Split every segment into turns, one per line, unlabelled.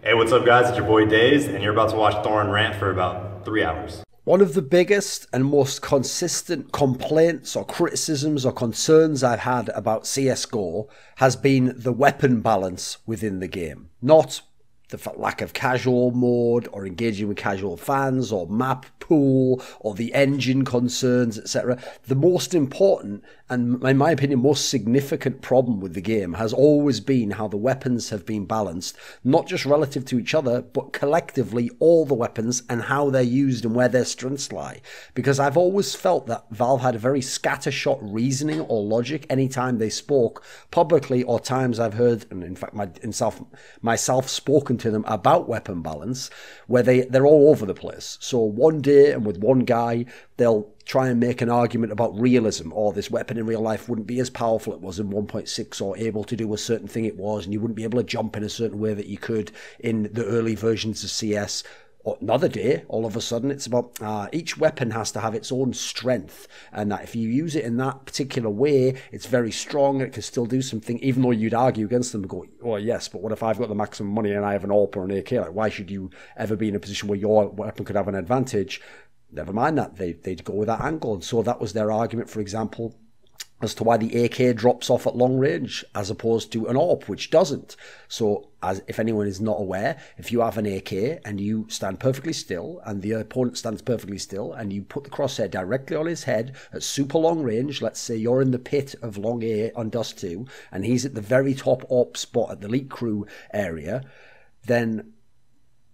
Hey, what's up guys? It's your boy Daze, and you're about to watch Thorin rant for about 3 hours.
One of the biggest and most consistent complaints or criticisms or concerns I've had about CSGO has been the weapon balance within the game. Not the lack of casual mode or engaging with casual fans or map pool or the engine concerns, etc. The most important and, in my opinion, most significant problem with the game has always been how the weapons have been balanced, not just relative to each other, but collectively all the weapons and how they're used and where their strengths lie. Because I've always felt that Valve had a very scattershot reasoning or logic anytime they spoke publicly, or times I've heard, and in fact myself spoken to them about weapon balance, where they're all over the place. So one day and with one guy, they'll try and make an argument about realism, or this weapon in real life wouldn't be as powerful it was in 1.6 or able to do a certain thing it was, and you wouldn't be able to jump in a certain way that you could in the early versions of CS. Or another day, all of a sudden, it's about each weapon has to have its own strength, and that if you use it in that particular way, it's very strong and it can still do something, even though you'd argue against them and go, oh yes, but what if I've got the maximum money and I have an AWP or an AK? Like, why should you ever be in a position where your weapon could have an advantage? Never mind that, they'd go with that angle. And so that was their argument, for example, as to why the AK drops off at long range as opposed to an AWP, which doesn't. So, as if anyone is not aware, if you have an AK and you stand perfectly still and the opponent stands perfectly still and you put the crosshair directly on his head at super long range, let's say you're in the pit of long A on Dust 2 and he's at the very top AWP spot at the elite crew area, then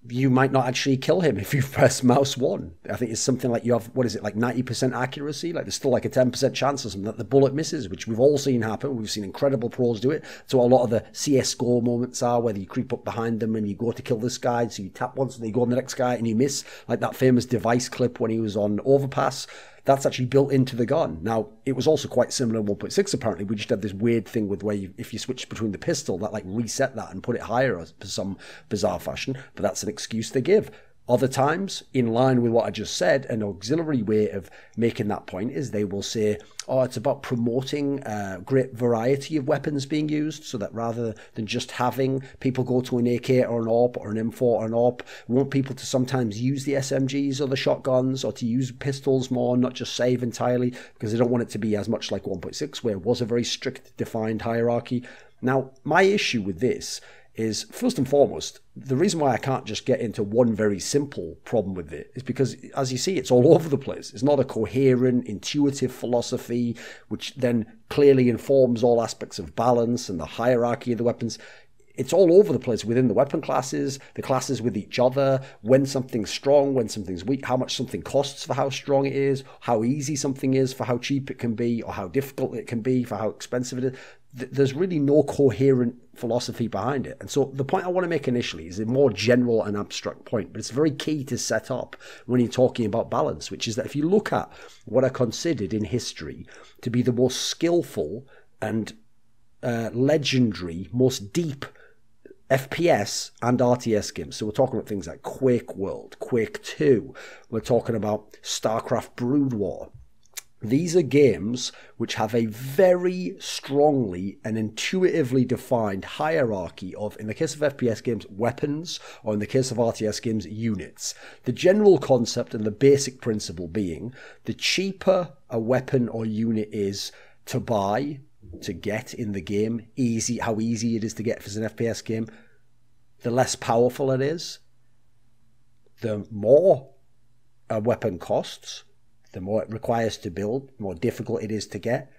you might not actually kill him if you press mouse 1. I think it's something like you have, what is it, like 90% accuracy? Like there's still like a 10% chance or something that the bullet misses, which we've all seen happen. We've seen incredible pros do it. So a lot of the CSGO moments are whether you creep up behind them and you go to kill this guy, so you tap once and then you go on the next guy and you miss. Like that famous device clip when he was on Overpass. That's actually built into the gun. Now, it was also quite similar in 1.6 apparently. We just had this weird thing with where if you switch between the pistol, that like reset that and put it higher for some bizarre fashion. But that's an excuse they give. Other times, in line with what I just said, an auxiliary way of making that point is they will say, oh, it's about promoting a great variety of weapons being used, so that rather than just having people go to an AK or an AWP or an M4 or an AWP, we want people to sometimes use the SMGs or the shotguns or to use pistols more, not just save entirely, because they don't want it to be as much like 1.6, where it was a very strict, defined hierarchy. Now, my issue with this is, first and foremost, the reason why I can't just get into one very simple problem with it is because, as you see, it's all over the place. It's not a coherent, intuitive philosophy, which then clearly informs all aspects of balance and the hierarchy of the weapons. It's all over the place within the weapon classes, the classes with each other, when something's strong, when something's weak, how much something costs for how strong it is, how easy something is for how cheap it can be, or how difficult it can be for how expensive it is. There's really no coherent philosophy behind it. And so the point I want to make initially is a more general and abstract point, but it's very key to set up when you're talking about balance, which is that if you look at what are considered in history to be the most skillful and legendary, most deep FPS and RTS games. So we're talking about things like Quake World, Quake 2. We're talking about StarCraft Brood War. These are games which have a very strongly and intuitively defined hierarchy of, in the case of FPS games, weapons, or in the case of RTS games, units. The general concept and the basic principle being the cheaper a weapon or unit is to buy, to get in the game, how easy it is to get if it's an FPS game, the less powerful it is. The more a weapon costs, the more it requires to build, the more difficult it is to get,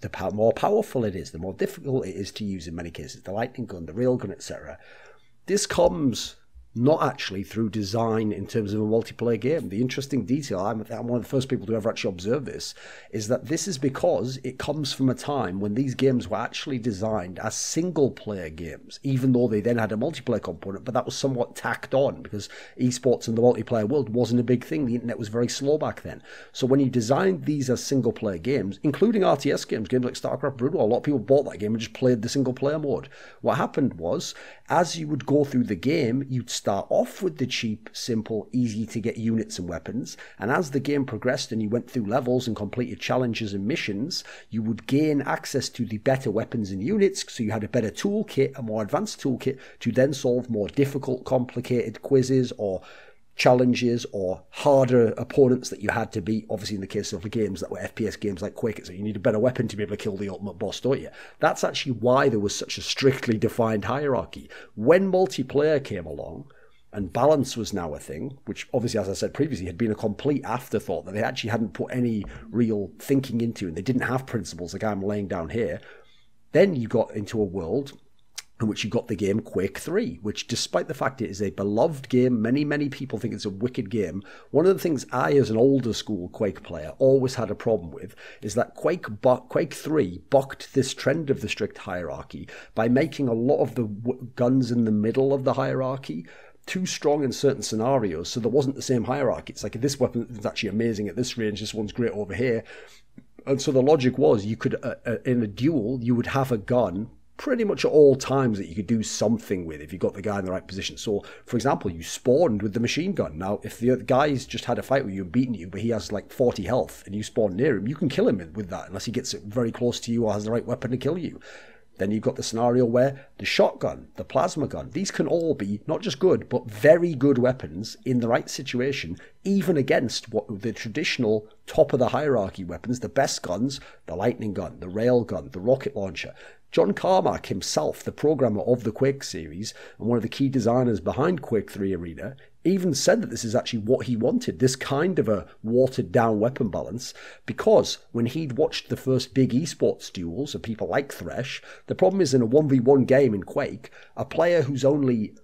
the more powerful it is, the more difficult it is to use in many cases, the lightning gun, the railgun, etc. This comes not actually through design in terms of a multiplayer game. The interesting detail, I'm one of the first people to ever actually observe this, is that this is because it comes from a time when these games were actually designed as single-player games, even though they then had a multiplayer component, but that was somewhat tacked on because esports in the multiplayer world wasn't a big thing. The internet was very slow back then. So when you designed these as single-player games, including RTS games like StarCraft Brood War, a lot of people bought that game and just played the single-player mode. What happened was As you would go through the game, you'd start off with the cheap, simple, easy to get units and weapons, and as the game progressed and you went through levels and completed challenges and missions, you would gain access to the better weapons and units, so you had a better toolkit, a more advanced toolkit, to then solve more difficult, complicated quizzes or challenges or harder opponents that you had to beat. Obviously, in the case of the games that were FPS games like Quake, so you need a better weapon to be able to kill the ultimate boss, don't you? That's actually why there was such a strictly defined hierarchy. When multiplayer came along and balance was now a thing, which obviously, as I said previously, had been a complete afterthought that they actually hadn't put any real thinking into, and they didn't have principles like I'm laying down here, then you got into a world in which you got the game Quake 3, which, despite the fact it is a beloved game, many people think it's a wicked game, one of the things I, as an older school Quake player, always had a problem with is that Quake 3 bucked this trend of the strict hierarchy by making a lot of the guns in the middle of the hierarchy too strong in certain scenarios, so there wasn't the same hierarchy. It's like, this weapon is actually amazing at this range, this one's great over here. And so the logic was, you could, in a duel, you would have a gun pretty much at all times that you could do something with if you got the guy in the right position. So, for example, you spawned with the machine gun. Now, if the other guy's just had a fight with you and beaten you, but he has like 40 health and you spawn near him, you can kill him with that unless he gets very close to you or has the right weapon to kill you. Then you've got the scenario where the shotgun, the plasma gun, these can all be not just good, but very good weapons in the right situation, even against what the traditional top of the hierarchy weapons, the best guns, the lightning gun, the rail gun, the rocket launcher. John Carmack himself, the programmer of the Quake series and one of the key designers behind Quake 3 Arena, even said that this is actually what he wanted, this kind of a watered down weapon balance, because when he'd watched the first big esports duels of people like Thresh, the problem is, in a 1v1 game in Quake, a player who's only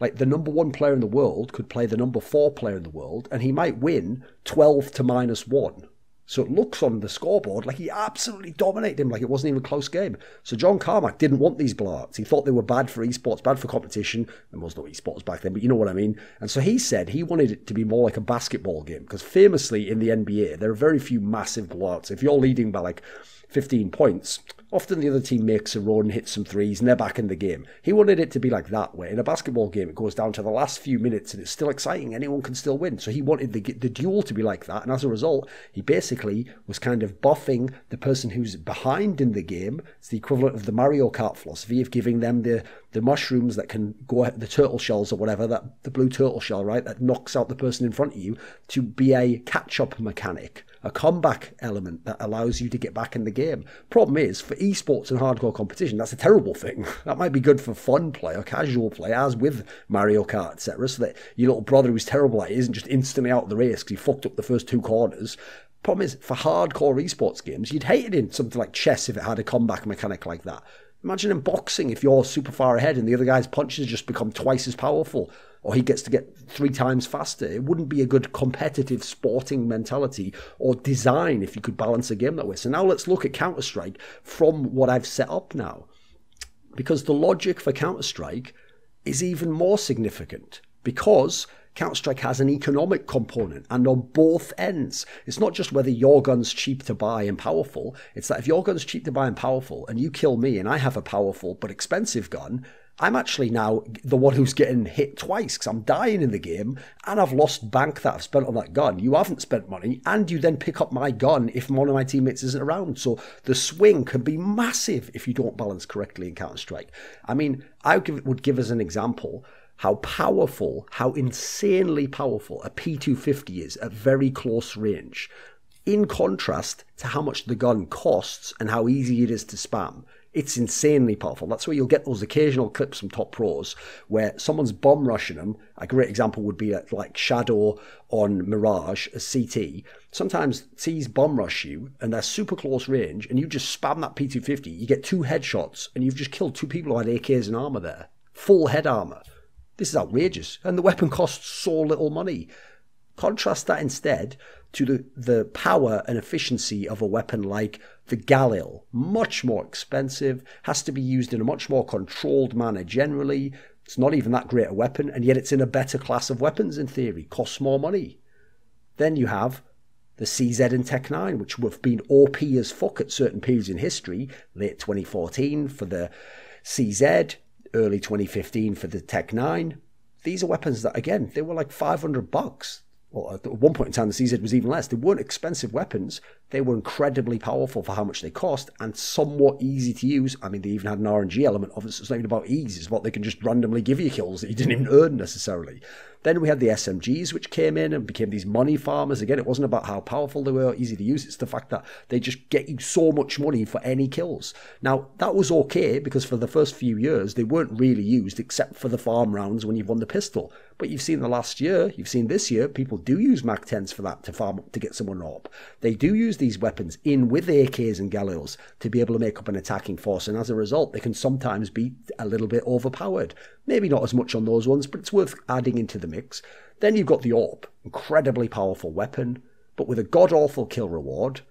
like the number 1 player in the world could play the number 4 player in the world, and he might win 12 to -1. So it looks on the scoreboard like he absolutely dominated him, like it wasn't even a close game. So John Carmack didn't want these blowouts. He thought they were bad for esports, bad for competition. There was no esports back then, but you know what I mean. And so he said he wanted it to be more like a basketball game, because famously in the NBA, there are very few massive blowouts. If you're leading by like 15 points, often the other team makes a run, hits some threes, and they're back in the game. He wanted it to be like that, where in a basketball game, it goes down to the last few minutes and it's still exciting. Anyone can still win. So he wanted the duel to be like that. And as a result, he basically was kind of buffing the person who's behind in the game. It's the equivalent of the Mario Kart philosophy of giving them the mushrooms that can go, the turtle shells or whatever, that the blue turtle shell, right, that knocks out the person in front of you, to be a catch-up mechanic, a comeback element that allows you to get back in the game. Problem is, for esports and hardcore competition, that's a terrible thing. That might be good for fun play or casual play, as with Mario Kart, etc., so that your little brother who's terrible at it isn't just instantly out of the race because he fucked up the first 2 corners. Problem is, for hardcore esports games, you'd hate it in something like chess if it had a comeback mechanic like that. Imagine in boxing, if you're super far ahead and the other guy's punches just become twice as powerful, or he gets to get 3 times faster. It wouldn't be a good competitive sporting mentality or design if you could balance a game that way. So now let's look at Counter-Strike from what I've set up now, because the logic for Counter-Strike is even more significant, because Counter-Strike has an economic component, and on both ends. It's not just whether your gun's cheap to buy and powerful. It's that if your gun's cheap to buy and powerful, and you kill me and I have a powerful but expensive gun, I'm actually now the one who's getting hit twice, because I'm dying in the game and I've lost bank that I've spent on that gun. You haven't spent money, and you then pick up my gun if one of my teammates isn't around. So the swing can be massive if you don't balance correctly in Counter-Strike. I mean, would give as an example how powerful, how insanely powerful a P250 is at very close range, in contrast to how much the gun costs and how easy it is to spam. It's insanely powerful. That's where you'll get those occasional clips from top pros where someone's bomb rushing them. A great example would be like Shadow on Mirage, a CT. Sometimes T's bomb rush you and they're super close range, and you just spam that P250. You get 2 headshots and you've just killed 2 people who had AKs and armor there. Full head armor. This is outrageous. And the weapon costs so little money. Contrast that instead to the power and efficiency of a weapon like the Galil. Much more expensive, has to be used in a much more controlled manner generally. It's not even that great a weapon, and yet it's in a better class of weapons in theory. Costs more money. Then you have the CZ and Tech 9, which have been OP as fuck at certain periods in history. Late 2014 for the CZ. early 2015 for the Tech 9. These are weapons that, again, they were like $500. Well, at one point in time, the CZ was even less. They weren't expensive weapons. They were incredibly powerful for how much they cost and somewhat easy to use. I mean, they even had an RNG element of it. So it's not even about ease. It's what they can just randomly give you kills that you didn't even earn necessarily. Then we had the SMGs, which came in and became these money farmers. Again, it wasn't about how powerful they were or easy to use. It's the fact that they just get you so much money for any kills. Now, that was okay because for the first few years, they weren't really used except for the farm rounds when you've won the pistol. But you've seen the last year, you've seen this year, people do use Mac 10s for that to farm up to get someone up. They do use these weapons in with AKs and Galils to be able to make up an attacking force. And as a result, they can sometimes be a little bit overpowered. Maybe not as much on those ones, but it's worth adding into the mix. Then you've got the AWP, incredibly powerful weapon, but with a god-awful kill reward,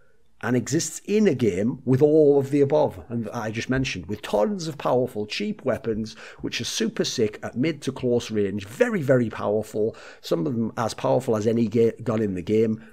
and exists in a game with all of the above, and I just mentioned, with tons of powerful, cheap weapons, which are super sick at mid to close range, very, very powerful, some of them as powerful as any gun in the game.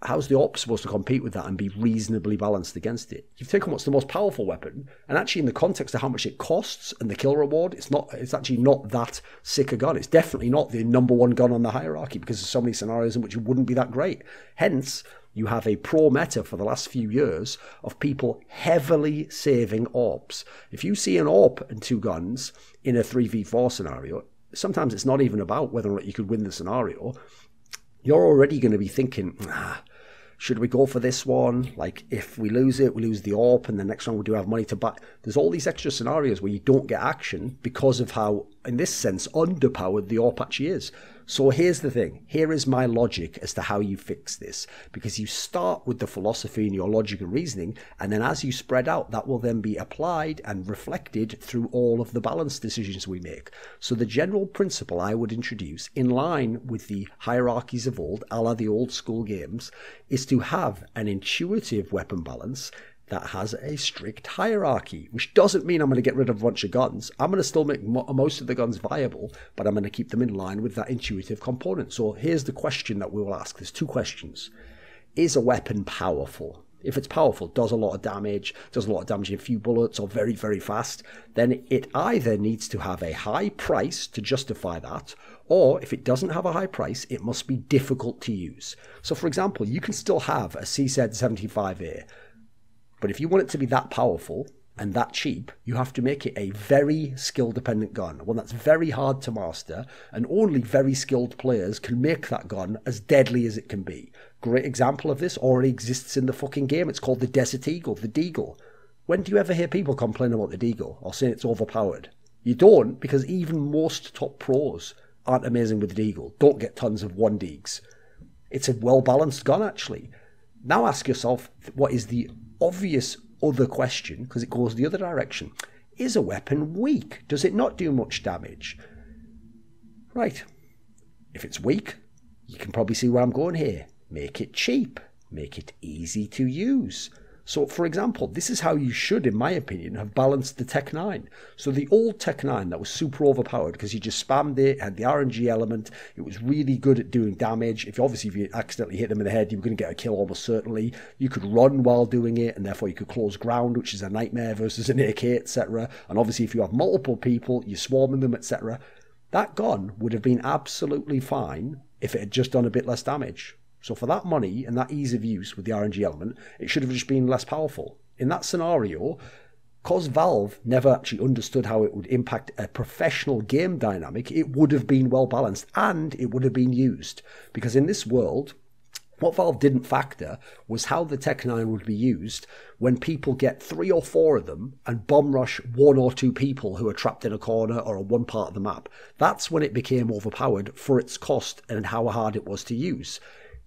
How's the AWP supposed to compete with that and be reasonably balanced against it? You've taken what's the most powerful weapon, and actually in the context of how much it costs and the kill reward, it's actually not that sick a gun. It's definitely not the number one gun on the hierarchy because there's so many scenarios in which it wouldn't be that great. Hence, you have a pro meta for the last few years of people heavily saving AWPs. If you see an AWP and two guns in a 3v4 scenario, sometimes it's not even about whether or not you could win the scenario. You're already going to be thinking, should we go for this one? Like, if we lose it, we lose the AWP, and the next one we do have money to buy. There's all these extra scenarios where you don't get action because of how, in this sense, underpowered the AWP actually is. So here's the thing. Here is my logic as to how you fix this. Because you start with the philosophy and your logic and reasoning, and then as you spread out, that will then be applied and reflected through all of the balance decisions we make. So the general principle I would introduce, in line with the hierarchies of old, a la the old school games, is to have an intuitive weapon balance that has a strict hierarchy, which doesn't mean I'm going to get rid of a bunch of guns. I'm going to still make most of the guns viable, but I'm going to keep them in line with that intuitive component. So here's the question that we will ask. There's two questions. Is a weapon powerful? If it's powerful, does a lot of damage in a few bullets or very, very fast, then it either needs to have a high price to justify that, or if it doesn't have a high price, it must be difficult to use. So for example, you can still have a CZ75A, but if you want it to be that powerful and that cheap, you have to make it a very skill-dependent gun, one that's very hard to master, and only very skilled players can make that gun as deadly as it can be. Great example of this already exists in the fucking game. It's called the Desert Eagle, the Deagle. When do you ever hear people complain about the Deagle or saying it's overpowered? You don't, because even most top pros aren't amazing with the Deagle, don't get tons of 1Ds. It's a well-balanced gun, actually. Now ask yourself, what is the obvious other question, because it goes the other direction. Is a weapon weak? Does it not do much damage? Right. If it's weak, you can probably see where I'm going here. Make it cheap. Make it easy to use. So, for example, this is how you should, in my opinion, have balanced the Tech 9. So the old Tech 9 that was super overpowered because you just spammed it, had the RNG element, it was really good at doing damage. If you accidentally hit them in the head, you were going to get a kill almost certainly. You could run while doing it, and therefore you could close ground, which is a nightmare versus an AK, etc. And obviously if you have multiple people, you're swarming them, etc. That gun would have been absolutely fine if it had just done a bit less damage. So for that money and that ease of use with the RNG element, it should have just been less powerful. In that scenario, because Valve never actually understood how it would impact a professional game dynamic, it would have been well balanced and it would have been used. Because in this world, what Valve didn't factor was how the Tech 9 would be used when people get 3 or 4 of them and bomb rush 1 or 2 people who are trapped in a corner or on one part of the map. That's when it became overpowered for its cost and how hard it was to use.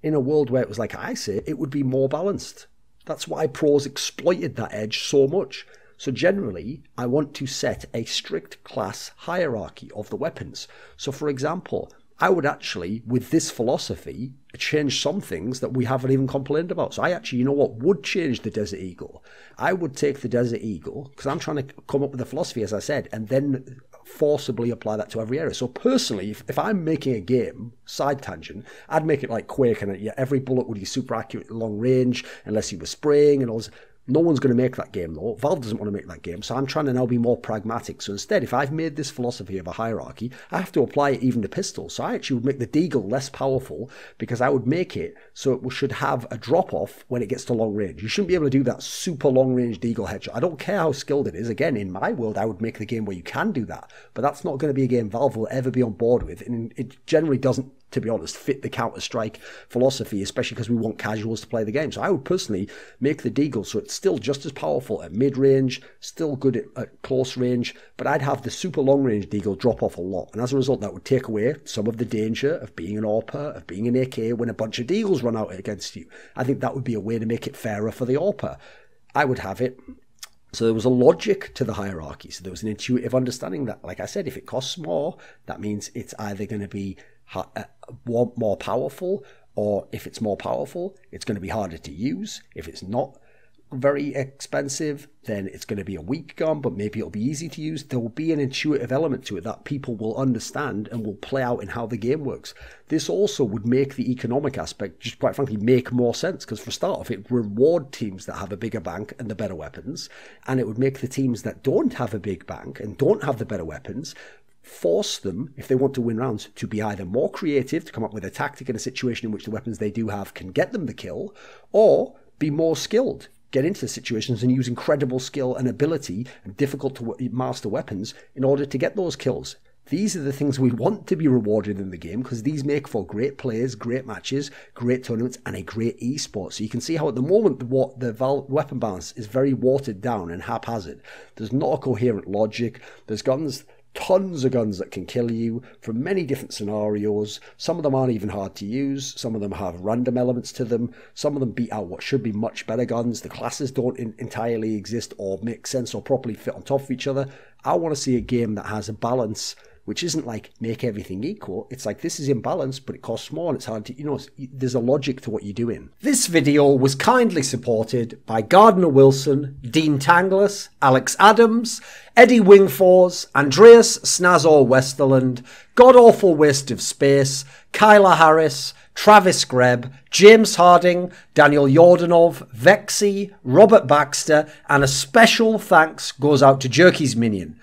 In a world where it was like I say, it would be more balanced. That's why pros exploited that edge so much. So generally, I want to set a strict class hierarchy of the weapons. So for example, I would actually, with this philosophy, change some things that we haven't even complained about. So I actually, you know what, would change the Desert Eagle. I would take the Desert Eagle, because I'm trying to come up with a philosophy, as I said, and then forcibly apply that to every area. So personally, if I'm making a game, side tangent, I'd make it like Quake, and every bullet would be super accurate at long range, unless you were spraying and all this. No one's going to make that game, though. Valve doesn't want to make that game, so I'm trying to now be more pragmatic. So instead, if I've made this philosophy of a hierarchy, I have to apply it even to pistols. So I actually would make the Deagle less powerful, because I would make it so it should have a drop-off when it gets to long range. You shouldn't be able to do that super long-range Deagle headshot. I don't care how skilled it is. Again, in my world, I would make the game where you can do that, but that's not going to be a game Valve will ever be on board with, and it generally doesn't, to be honest, fit the Counter-Strike philosophy, especially because we want casuals to play the game. So I would personally make the Deagle so it's still just as powerful at mid-range, still good at close range, but I'd have the super long-range Deagle drop off a lot. And as a result, that would take away some of the danger of being an AWPer, of being an AK when a bunch of Deagles run out against you. I think that would be a way to make it fairer for the AWPer. I would have it. So there was a logic to the hierarchy. So there was an intuitive understanding that, like I said, if it costs more, that means it's either going to be more powerful, or if it's more powerful, it's going to be harder to use. If it's not very expensive, then it's going to be a weak gun, but maybe it'll be easy to use. There will be an intuitive element to it that people will understand and will play out in how the game works. This also would make the economic aspect, just quite frankly, make more sense, because for a start off, it would reward teams that have a bigger bank and the better weapons, and it would make the teams that don't have a big bank and don't have the better weapons force them, if they want to win rounds, to be either more creative, to come up with a tactic in a situation in which the weapons they do have can get them the kill, or be more skilled, get into the situations and use incredible skill and ability and difficult to master weapons in order to get those kills. These are the things we want to be rewarded in the game, because these make for great players, great matches, great tournaments, and a great esport. So you can see how at the moment the weapon balance is very watered down and haphazard. There's not a coherent logic. There's guns, tons of guns that can kill you from many different scenarios. Some of them aren't even hard to use. Some of them have random elements to them. Some of them beat out what should be much better guns. The classes don't entirely exist or make sense or properly fit on top of each other. I want to see a game that has a balance, which isn't like make everything equal. It's like, this is imbalanced, but it costs more and it's hard to, there's a logic to what you're doing. This video was kindly supported by Gardner Wilson, Dean Tanglis, Alex Adams, Eddie Wingfors, Andreas, Snazore Westerlund, godawfulwasteofspace, Kyla Harris, Travis Greb, James Harding, Daniel Yordanov, VeXii, Robert Baxter, and a special thanks goes out to Jerky's Minion.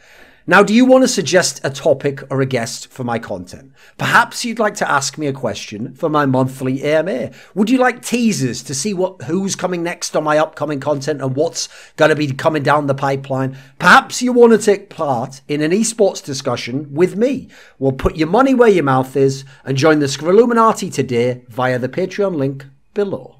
Now, do you want to suggest a topic or a guest for my content? Perhaps you'd like to ask me a question for my monthly AMA. Would you like teasers to see who's coming next on my upcoming content and what's going to be coming down the pipeline? Perhaps you want to take part in an esports discussion with me. Well, put your money where your mouth is and join the Scrilluminati today via the Patreon link below.